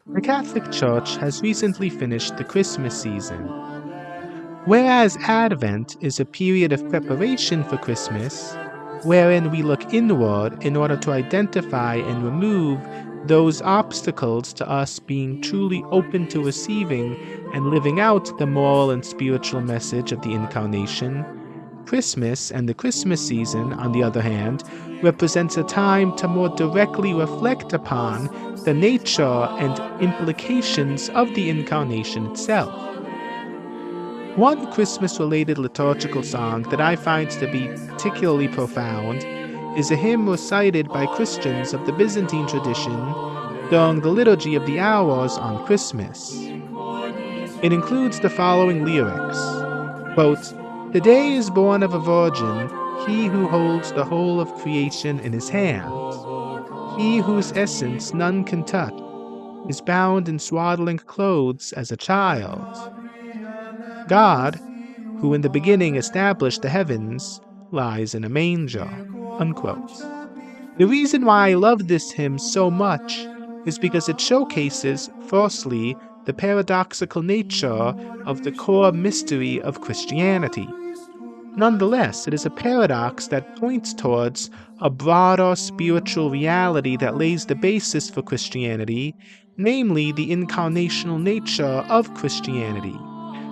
The Catholic Church has recently finished the Christmas season. Whereas Advent is a period of preparation for Christmas, wherein we look inward in order to identify and remove those obstacles to us being truly open to receiving and living out the moral and spiritual message of the Incarnation, Christmas and the Christmas season, on the other hand, represents a time to more directly reflect upon the nature and implications of the Incarnation itself. One Christmas-related liturgical song that I find to be particularly profound is a hymn recited by Christians of the Byzantine tradition during the Liturgy of the Hours on Christmas. It includes the following lyrics, quote, "Today is born of a virgin, he who holds the whole of creation in his hands. He whose essence none can touch is bound in swaddling clothes as a child. God, who in the beginning established the heavens, lies in a manger." Unquote. The reason why I love this hymn so much is because it showcases, firstly, the paradoxical nature of the core mystery of Christianity. Nonetheless, it is a paradox that points towards a broader spiritual reality that lays the basis for Christianity, namely the incarnational nature of Christianity,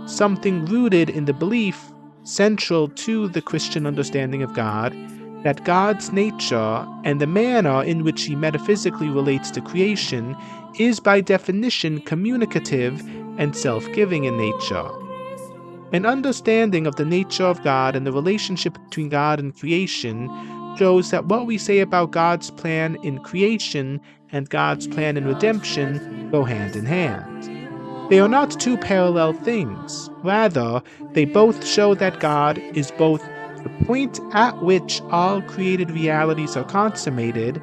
something rooted in the belief, central to the Christian understanding of God, that God's nature and the manner in which he metaphysically relates to creation is by definition communicative and self-giving in nature. An understanding of the nature of God and the relationship between God and creation shows that what we say about God's plan in creation and God's plan in redemption go hand in hand. They are not two parallel things. Rather, they both show that God is both the point at which all created realities are consummated,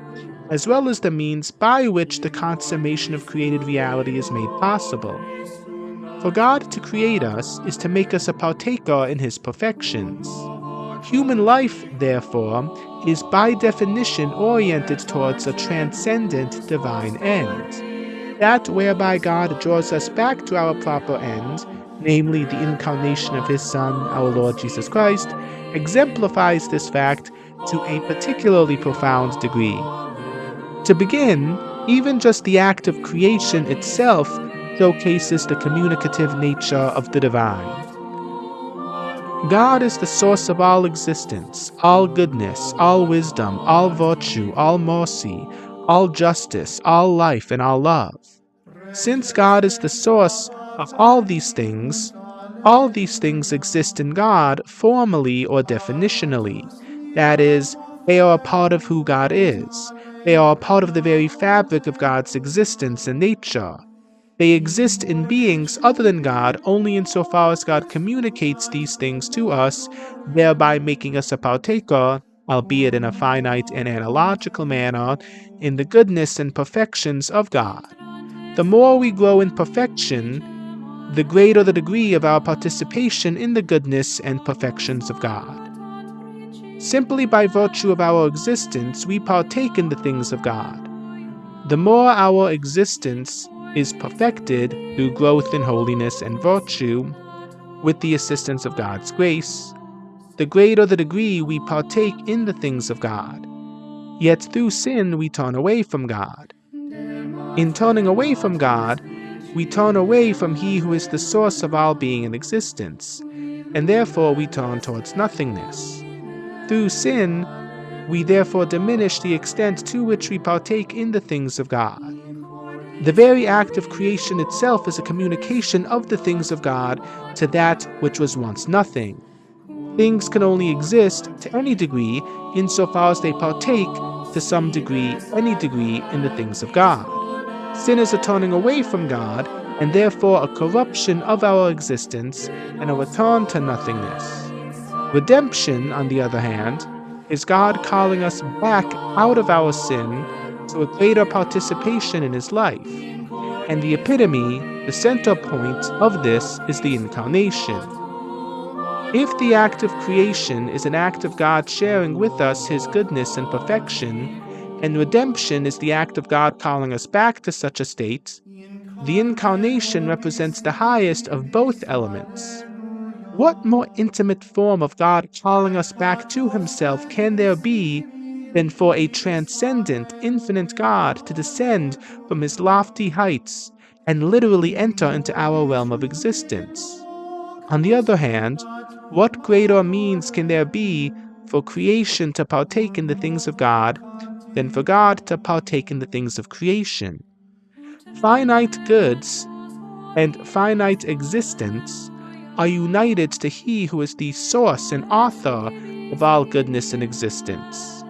as well as the means by which the consummation of created reality is made possible. For God to create us is to make us a partaker in his perfections. Human life, therefore, is by definition oriented towards a transcendent divine end. That whereby God draws us back to our proper end, namely the incarnation of his Son, our Lord Jesus Christ, exemplifies this fact to a particularly profound degree. To begin, even just the act of creation itself showcases the communicative nature of the divine. God is the source of all existence, all goodness, all wisdom, all virtue, all mercy, all justice, all life, and all love. Since God is the source of all these things exist in God formally or definitionally. That is, they are a part of who God is. They are a part of the very fabric of God's existence and nature. They exist in beings other than God only insofar as God communicates these things to us, thereby making us a partaker, albeit in a finite and analogical manner, in the goodness and perfections of God. The more we grow in perfection, the greater the degree of our participation in the goodness and perfections of God. Simply by virtue of our existence, we partake in the things of God. The more our existence is perfected through growth in holiness and virtue, with the assistance of God's grace, the greater the degree we partake in the things of God. Yet through sin we turn away from God. In turning away from God, we turn away from He who is the source of all being and existence, and therefore we turn towards nothingness. Through sin, we therefore diminish the extent to which we partake in the things of God. The very act of creation itself is a communication of the things of God to that which was once nothing. Things can only exist to any degree insofar as they partake to some degree, any degree, in the things of God. Sin is a turning away from God, and therefore a corruption of our existence and a return to nothingness. Redemption, on the other hand, is God calling us back out of our sin to a greater participation in his life. And the epitome, the center point of this is the Incarnation. If the act of creation is an act of God sharing with us his goodness and perfection, and redemption is the act of God calling us back to such a state, The Incarnation represents the highest of both elements. What more intimate form of God calling us back to Himself can there be than for a transcendent, infinite God to descend from His lofty heights and literally enter into our realm of existence? On the other hand, what greater means can there be for creation to partake in the things of God than for God to partake in the things of creation? Finite goods and finite existence are united to He who is the source and author of all goodness and existence.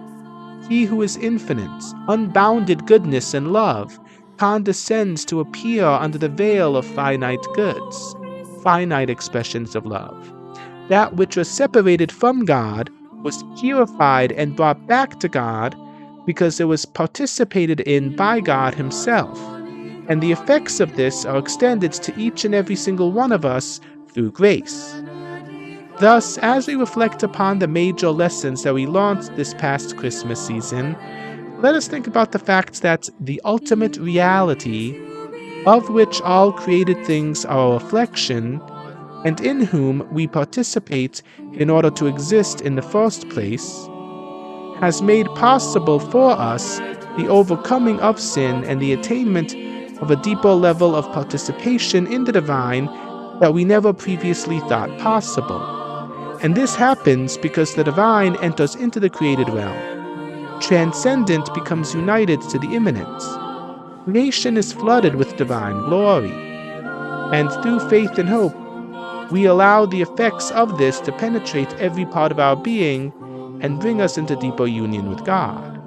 He who is infinite, unbounded goodness and love condescends to appear under the veil of finite goods, finite expressions of love. That which was separated from God was purified and brought back to God because it was participated in by God Himself, and the effects of this are extended to each and every single one of us through grace. Thus, as we reflect upon the major lessons that we learned this past Christmas season, let us think about the fact that the ultimate reality, of which all created things are a reflection, and in whom we participate in order to exist in the first place, has made possible for us the overcoming of sin and the attainment of a deeper level of participation in the divine that we never previously thought possible. And this happens because the divine enters into the created realm. Transcendent becomes united to the immanent. Creation is flooded with divine glory. And through faith and hope, we allow the effects of this to penetrate every part of our being and bring us into deeper union with God.